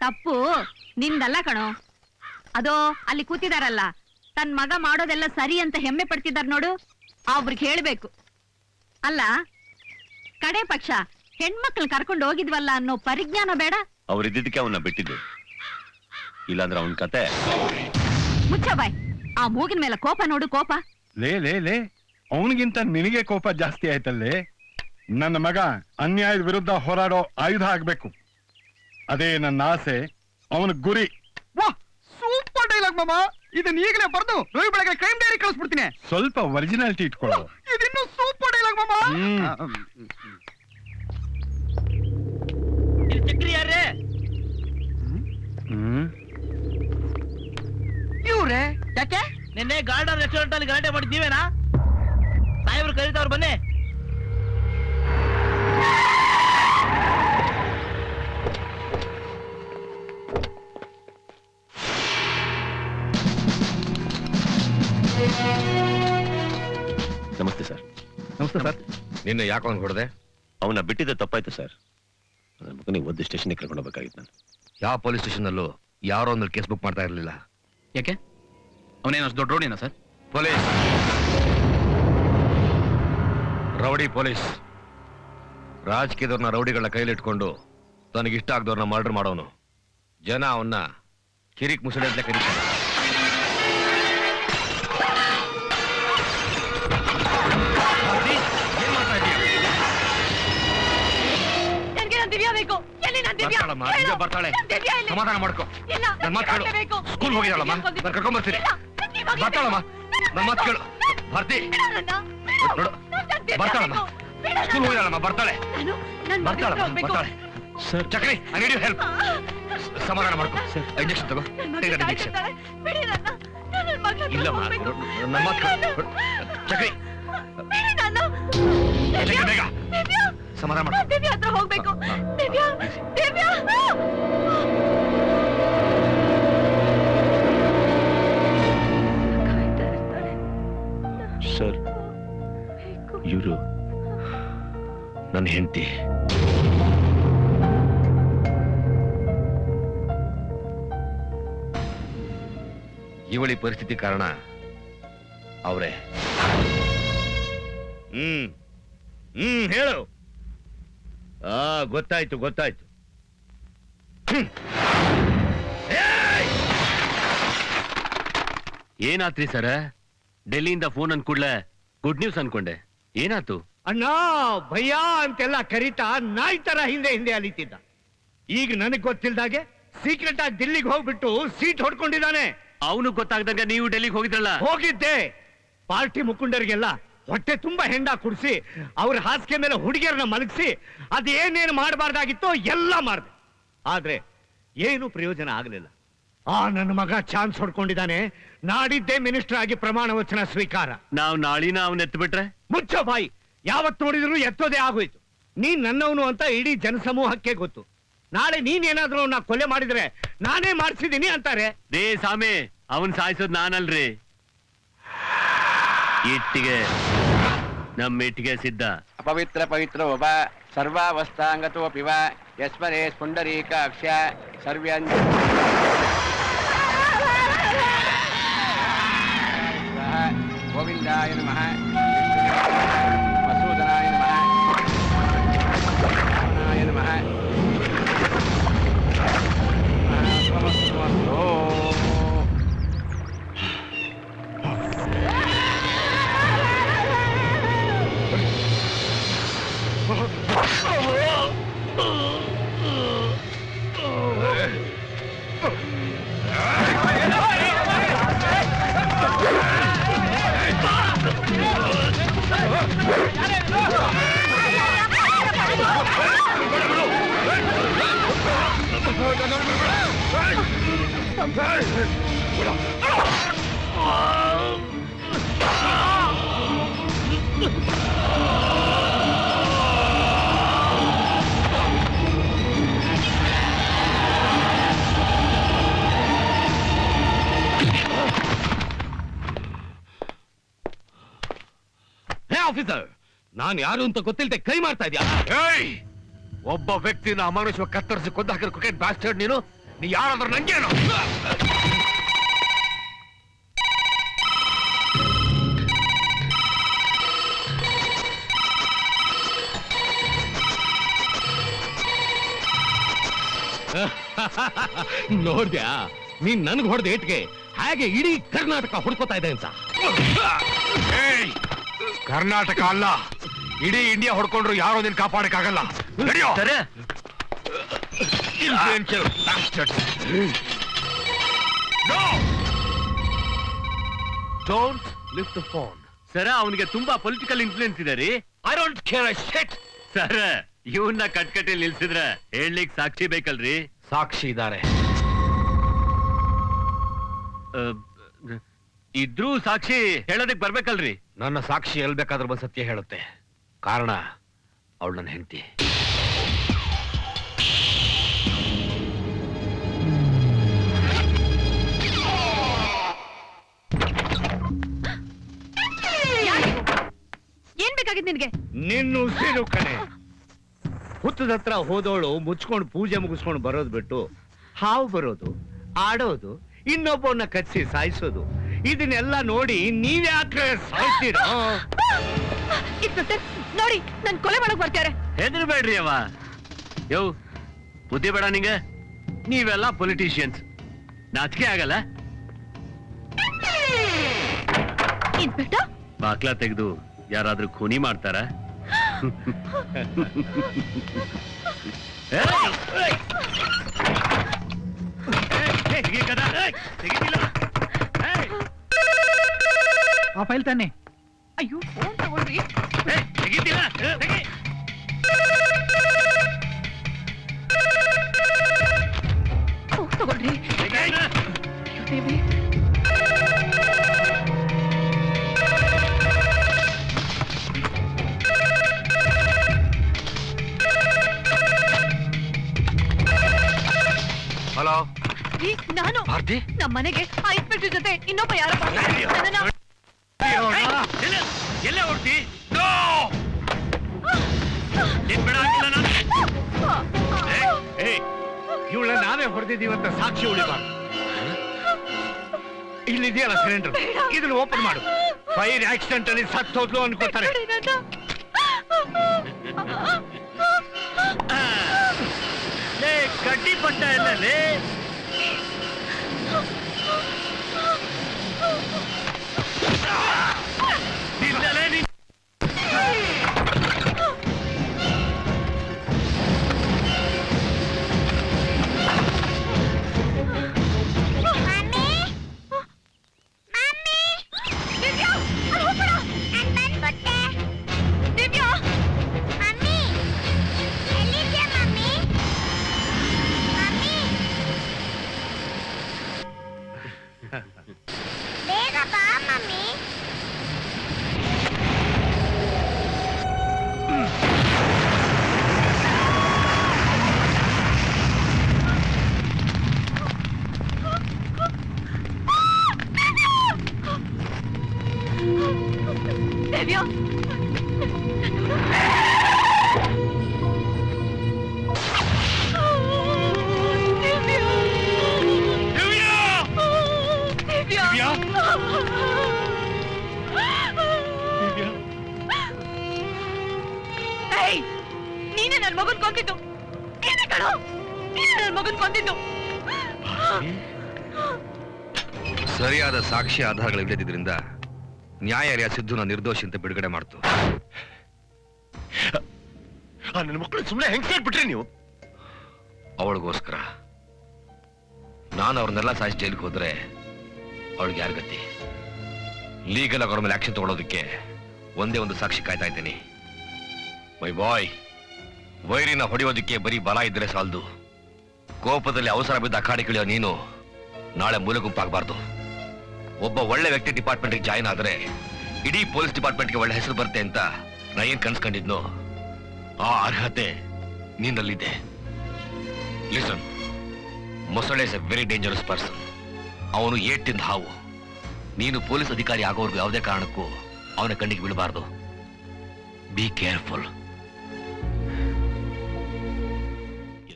ತಪ್ಪು ನಿಂದಲ್ಲ ಕಣೋ. ಅದೋ ಅಲ್ಲಿ ಕೂತಿದಾರಲ್ಲ, ತನ್ ಮಗ ಮಾಡೋದೆಲ್ಲ ಸರಿ ಅಂತ ಹೆಮ್ಮೆ ಪಡ್ತಿದಾರ ನೋಡು, ಅವ್ರಿಗೆ ಹೇಳ್ಬೇಕು. ಅಲ್ಲ, ಕಡೆ ಪಕ್ಷ ಹೆಣ್ಮಕ್ಳು ಕರ್ಕೊಂಡು ಹೋಗಿದ್ವಲ್ಲ ಅನ್ನೋ ಪರಿಜ್ಞಾನ ಬೇಡ? ಅವ್ರಿದ್ದಕ್ಕೆ ಅವನ್ನ ಬಿಟ್ಟಿದ್ದು, ಇಲ್ಲಾಂದ್ರೆ ಅವನ್ ಕತೆ. ಮುಚ್ಚ ಬಾಯ್, ಆ ಮೂಗಿನ ಮೇಲೆ ಕೋಪ ನೋಡು, ಕೋಪ. ಲೇ ಲೇ ಲೇ, ಅವನಿಗಿಂತ ನಿನಗೆ ಕೋಪ ಜಾಸ್ತಿ ಆಯ್ತಲ್ಲೇ. ನನ್ನ ಮಗ ಅನ್ಯಾಯದ ವಿರುದ್ಧ ಹೋರಾಡೋ ಆಯುಧ ಆಗ್ಬೇಕು, ಅದೇ ನನ್ನ ಆಸೆ, ಅವನ ಗುರಿ. ವಾಹ್, ಸೂಪರ್ ಡೈಲಾಗ್ ಮಾಮ. ಇದನ್ನ ಈಗಲೇ ಬರ್ದು ರವಿ ಬೆಳಗ್ಗೆ ಕ್ರೈಮ್ ಡೈರಿ ಕಳಿಸ್ಬಿಡ್ತೀನಿ. ಸ್ವಲ್ಪ ಒರಿಜಿನಾಲಿಟಿ ಇಟ್ಕೊಳ್ಳೋ. ಇದಿನ್ನೂ ಸೂಪರ್ ಡೈಲಾಗ್ ಮಾಮ. ಚಕ್ರಿ ಯಾರೇ? ಇವ್ರೆ ಯಾಕೆ? ನಿನ್ನೆ ಗಾರ್ಡನ್ ರೆಸ್ಟೋರೆಂಟ್ ಅಲ್ಲಿ ಗಲಾಟೆ ಮಾಡಿದ್ದೀವೇನಾ? ಸಾಹೇಬ್ರು ಕರೀತಾವ್ರು, ಬನ್ನಿ. ನಮಸ್ತೆ ಸರ್. ನಮಸ್ತೆ ಸರ್. ನಿನ್ನೆ ಯಾಕೆ ಅವ್ನು ಹೊಡೆದೆ? ಅವನ್ನ ಬಿಟ್ಟಿದ್ದೆ ತಪ್ಪಾಯ್ತು ಸರ್. ನನ್ನ ಮಗನಿಗೆ ಒಂದು ಸ್ಟೇಷನ್ಗೆ ಕರ್ಕೊಂಡು ಹೋಗ್ಬೇಕಾಗಿತ್ತು ನಾನು. ಯಾವ ಪೊಲೀಸ್ ಸ್ಟೇಷನ್ ಅಲ್ಲೂ ಯಾರೋ ಒಂದು ಕೇಸ್ ಬುಕ್ ಮಾಡ್ತಾ ಇರಲಿಲ್ಲ. ಯಾಕೆ? ಅವನೇನು ದೊಡ್ಡ ರೋಡಿನ ಸರ್? Police, rowdy police. ರಾಜಕೀಯದವ್ರನ್ನ ರೌಡಿಗಳನ್ನ ಕೈಲಿಟ್ಕೊಂಡು ತನಗಿಷ್ಟ ಆಗದವ್ರನ್ನ ಮರ್ಡರ್ ಮಾಡೋನು. ಜನ ಅವನ್ನ ಕಿರಿಕ್ ಮುಸಳೆ ಅಂತ ಕರೀತಾರೆ. ಏನ್ ಮಾಡ್ತಾ ಇದೀಯ? ಬರ್ತಾಳೆ, ಸಮಾಧಾನ ಮಾಡ್ಕೊ. ನನ್ನ ಮಾತು ಕೇಳು. ಸ್ಕೂಲ್ ಹೋಗಿದ್ದಾಳಮ್ಮ, ನಾನು ಕರ್ಕೊಂಡ್ಬರ್ತೀನಿ. ಬರ್ತಾಳಮ್ಮ, ನನ್ನ ಮಾತು ಕೇಳು. ಬರ್ತಿ ನೋಡು, ಬರ್ತಾಳಮ್ಮ. ಸ್ಕೂಲ್ ಹೋಗಿದ್ದಾಳಮ್ಮ, ಬರ್ತಾಳೆ. ಬರ್ತಾಳೆ sir. Chakri, I need you help. ಸಮಾಧಾನ ಮಾಡ್ಕೊ. ಇಂಜೆಕ್ಷನ್ ತಗೋ. ಇಂಜೆಕ್ಷನ್ ಇಲ್ಲಮ್ಮ, ನನ್ನ ಮಾತು ಕೇಳು. ಚಕ್ರಿ, ಬೇಗ ಸಮಾಧಾನ ಮಾಡ್ಕೊ. ದಿವ್ಯಾ ಹತ್ರ ಹೋಗ್ಬೇಕು. ದಿವ್ಯಾ, ದಿವ್ಯಾ. ಸರ್, ಇವರು ನನ್ನ ಹೆಂಡತಿ. ಇವಳಿ ಪರಿಸ್ಥಿತಿ ಕಾರಣ ಅವರೇ. ಹೇಳು. ಗೊತ್ತಾಯ್ತು ಗೊತ್ತಾಯ್ತು. ಏನಾತ್ರಿ ಸರ್? ಡೆಲ್ಲಿಯಿಂದ ಫೋನ್ ಅನ್ಕೂಡ್ಲೆ ಗುಡ್ ನ್ಯೂಸ್ ಅನ್ಕೊಂಡೆ. ಏನಾಯ್ತು? ಅಣ್ಣ ಭಯ್ಯ ಅಂತೆಲ್ಲ ಕರೀತಾ ನಾಯಿ ತರ ಹಿಂದೆ ಹಿಂದೆ ಅಲಿತಿದ್ದ. ಈಗ ನನಗ್ ಗೊತ್ತಿಲ್ದಾಗೆ ಸೀಕ್ರೆಟ್ ಆಗಿ ದಿಲ್ಲಿಗೆ ಹೋಗ್ಬಿಟ್ಟು ಸೀಟ್ ಹೊಡ್ಕೊಂಡಿದ್ದಾನೆ. ಅವನು ಗೊತ್ತಾಗ್ದಂಗ ನೀವು ಡೆಲ್ಲಿಗೆ ಹೋಗಿದ್ರಲ್ಲ? ಹೋಗಿದ್ದೆ. ಪಾರ್ಟಿ ಮುಖಂಡರಿಗೆಲ್ಲ ಹೊಟ್ಟೆ ತುಂಬಾ ಹೆಂಡ ಕುಡಿಸಿ ಅವ್ರ ಹಾಸಿಗೆ ಮೇಲೆ ಹುಡುಗಿಯರನ್ನ ಮಲಗಿಸಿ ಅದೇನೇನು ಮಾಡಬಾರ್ದಾಗಿತ್ತೋ ಎಲ್ಲ ಮಾಡ್ದೆ. ಆದ್ರೆ ಏನು ಪ್ರಯೋಜನ ಆಗಲಿಲ್ಲ. ನನ್ನ ಮಗ ಚಾನ್ಸ್ ಹೊಡ್ಕೊಂಡಿದ್ದಾನೆ. ನಾಡಿದ್ದೇ ಮಿನಿಸ್ಟರ್ ಆಗಿ ಪ್ರಮಾಣ ವಚನ ಸ್ವೀಕಾರ. ನಾವು ನಾಳಿನ ಅವನ್ ಎತ್ಬಿಟ್ರೆ? ಮುಚ್ಚೋ ಬಾಯಿ, ಯಾವತ್ ನೋಡಿದ್ರು ಎತ್ತೋದೇ ಆಗೋಯ್ತು. ನೀನ್ ನನ್ನವನು ಅಂತ ಇಡೀ ಜನಸಮೂಹಕ್ಕೆ ಗೊತ್ತು. ನಾಳೆ ನೀನೇನಾದ್ರೂ ನಾ ಕೊಲೆ ಮಾಡಿದ್ರೆ ನಾನೇ ಮಾಡಿಸಿದೀನಿ ಅಂತಾರೆ. ದೇ ಸಾಮೆ, ಅವನ್ ಸಾಯಿಸೋದ್ ನಾನಲ್ರಿ. ಇಟ್ಟಿಗೆ, ನಮ್ಮ ಇಟ್ಟಿಗೆ ಸಿದ್ಧ. ಅಪವಿತ್ರ ಪವಿತ್ರ ಒಬ ಸರ್ವಾವಸ್ಥಾಂಗತೋಪಿವ ಯಸ್ಮರೇ ಪುಂಡರೀಕಾಕ್ಷ ಸರ್ವ್ಯಂಜ ಗೋವಿಂದಾಯ ನಮಃ, ಮಸೂದನಾಯ ನಮಃ, ನಮಃ. ಆಫೀಸರ್, ನಾನು ಯಾರು ಅಂತ ಗೊತ್ತಿಲ್ಲದೆ ಕೈ ಮಾಡ್ತಾ ಇದ್ಯಾ? ಒಬ್ಬ ವ್ಯಕ್ತಿನ ಅಮಾನುಷವಾಗಿ ಕತ್ತರಿಸಿ ಕೊಂದು ಹಾಕಿರೋ ಕ್ರಿಕೆಟ್ ಬ್ಯಾಸ್ಟರ್ಡ್ ನೀನು. ನೀ ಯಾರಾದ್ರೂ ನಂಗೇನು? ನೋಡ್ದ್ಯಾ ನೀನ್ ನನ್ಗೆ ಹೊಡೆದ ಏಟ್ಗೆ ಹಾಗೆ ಇಡೀ ಕರ್ನಾಟಕ ಹುಡ್ಕೋತಾ ಇದೆ ಅಂತ. ಏಯ್, ಕರ್ನಾಟಕ ಅಲ್ಲ, ಇಡೀ ಇಂಡಿಯಾ ಹೊಡ್ಕೊಂಡ್ರು ಯಾರೋ ನಿನ್ ಕಾಪಾಡಕ್ಕಾಗಲ್ಲ. ನಡೆಯೋ. ಸರ Influential bastards. No! Don't lift the phone. ಸರ ಅವನಿಗೆ ತುಂಬಾ ಪೊಲಿಟಿಕಲ್ ಇನ್ಫ್ಲೂಯೆನ್ಸ್ ಇದೆ ರೀ. I don't care a shit. ಸರ ಇವನ್ನ ಕಟ್ಕಟ್ಟೆಯಲ್ಲಿ ನಿಲ್ಸಿದ್ರ ಹೇಳಲಿಕ್ ಸಾಕ್ಷಿ ಬೇಕಲ್ರಿ? ಸಾಕ್ಷಿ ಇದ್ದಾರೆ. ಇದ್ರೂ ಸಾಕ್ಷಿ ಹೇಳೋದಕ್ ಬರ್ಬೇಕಲ್ರಿ? ನನ್ನ ಸಾಕ್ಷಿ ಎಲ್ ಬೇಕಾದ್ರೂ ಬಂದ್ ಸತ್ಯ ಹೇಳುತ್ತೆ. ಕಾರಣ ಅವಳು ನನ್ನ ಹೆಂಡತಿ. ಏನ್ ಬೇಕಾಗಿತ್ತು ನಿನ್ಗೆ? ನಿನ್ನ ಉಸಿರು ಕಣೆ. ಹುತ್ತದ ಹತ್ರ ಹೋದವಳು ಮುಚ್ಕೊಂಡು ಪೂಜೆ ಮುಗಿಸ್ಕೊಂಡು ಬರೋದು ಬಿಟ್ಟು ಹಾವು ಬರೋದು, ಆಡೋದು, ಇನ್ನೊಬ್ಬವನ್ನ ಕಚ್ಚಿ ಸಾಯಿಸೋದು, ಇದನ್ನೆಲ್ಲ ನೋಡಿ ನೀವ್ಯಾಕೆ ಸಾಯ್ತೀರೋ? ಇನ್ಸ್ಪೆಕ್ಟರ್ ನೋಡಿ, ನನ್ ಕೊಲೆ ಮಾಡಕ್ ಬರ್ತಾರೆ. ಹೆದರ್ಬೇಡ್ರಿ ಅವ. ಯೋ ಬುದ್ಧಿ ಬೇಡ ನಿಂಗೆ? ನೀವೆಲ್ಲ ಪೊಲಿಟಿಷಿಯನ್ಸ್, ನಾಚಿಕೆ ಆಗಲ್ಲ? ಇನ್ಸ್ಪೆಕ್ಟರ್ ಬಾಕ್ಲಾ ತೆಗೆದು ಯಾರಾದ್ರೂ ಖೂನಿ ಮಾಡ್ತಾರ? ಆ ಫೈಲ್ ತಾನೆ. ಅಯ್ಯೋ ಫೋನ್ ತಗೊಳ್ರಿ. ಫೋನ್ ತಗೊಳ್ರಿ. ಅಯ್ಯೋ ದೇವಿ. ಹಲೋ ಈ ನಾನು ಭಾರತಿ, ನಮ್ಮ ಮನೆಗೆ ಆ ಇನ್ಸ್ಪೆಕ್ಟರ್ ಜೊತೆ ಇನ್ನೊಬ್ಬ ಯಾರೋ ಎಲ್ಲ ಹೊಡ್ತಿ? ಇವಳ ನಾವೇ ಹೊಡೆದಿದ್ದೀವಂತ ಸಾಕ್ಷಿ ಉಳಿಬಾರ್ದು. ಇಲ್ಲಿದೆಯಲ್ಲ ಸಿಲಿಂಡರ್, ಇದನ್ನ ಓಪನ್ ಮಾಡು. ಫೈರ್ ಆಕ್ಸಿಡೆಂಟ್ ಅಲ್ಲಿ ಸತ್ತು ಹೋದ್ಲು ಅನ್ಕೋತಾರೆ. ಕಡ್ಡಿ ಪಟ್ಟ ಎಲ್ಲಲ್ಲಿ ದೇವ್ಯಾ ನೀನೇ ನನ್ ಮಗನ್ ಕೊಂದಿದ್ದು. ನೀನೇ ಕಣೋ, ನೀನೇ ನನ್ ಮಗನ್ ಕೊಂದಿದ್ದು. ಸರಿಯಾದ ಸಾಕ್ಷಿ ಆಧಾರಗಳಿಲ್ಲದಿದ್ರಿಂದ ನ್ಯಾಯಾಲಯ ಸಿದ್ದುನ ನಿರ್ದೋಷಿ ಅಂತ ಬಿಡುಗಡೆ ಮಾಡ್ತು. ನನ್ನ ಮಕ್ಕಳು ಸುಮ್ಮನೆ ಹೆಂಗ್ ಸೇರ್ಬಿಟ್ರಿ ನೀವು? ಅವಳಿಗೋಸ್ಕರ ನಾನು ಅವ್ರನ್ನೆಲ್ಲ ಸಾಯಿಸಿ ಜೈಲಿಗೆ ಹೋದ್ರೆ ಅವಳಿಗೆ ಯಾರ ಗತಿ? ಲೀಗಲ್ ಆಗಿ ಅವ್ರ ಮೇಲೆ ಆಕ್ಷನ್ ತಗೊಳ್ಳೋದಕ್ಕೆ ಒಂದೇ ಒಂದು ಸಾಕ್ಷಿ ಕಾಯ್ತಾ ಇದ್ದೀನಿ. ಮೈ ಬಾಯ್, ವೈರಿನ ಹೊಡೆಯೋದಕ್ಕೆ ಬರೀ ಬಲ ಇದ್ರೆ ಸಾಲದು. ಕೋಪದಲ್ಲಿ ಅವಸರ ಬಿದ್ದ ಅಖಾಡಿಕಿಳಿಯೋ ನೀನು ನಾಳೆ ಮೂಲೆ ಗುಂಪಾಗಬಾರ್ದು. ಒಬ್ಬ ಒಳ್ಳೆ ವ್ಯಕ್ತಿ ಡಿಪಾರ್ಟ್ಮೆಂಟ್ಗೆ ಜಾಯಿನ್ ಆದ್ರೆ ಇಡೀ ಪೊಲೀಸ್ ಡಿಪಾರ್ಟ್ಮೆಂಟ್ಗೆ ಒಳ್ಳೆ ಹೆಸರು ಬರುತ್ತೆ ಅಂತ ನಾ ಏನ್ ಕನ್ಸ್ಕೊಂಡಿದ್ನೋ ಆ ಅರ್ಹತೆ ನಿನ್ನಲ್ಲಿದೆ. ಲಿಸನ್, ಮೊಸಳೆ is A very dangerous person. ಅವನು ಏಟಿಂದ ಹಾವು. ನೀನು ಪೊಲೀಸ್ ಅಧಿಕಾರಿ ಆಗೋವರೆಗೂ ಯಾವುದೇ ಕಾರಣಕ್ಕೂ ಅವನ ಕಣ್ಣಿಗೆ ಬೀಳಬಾರ್ದು. Be careful.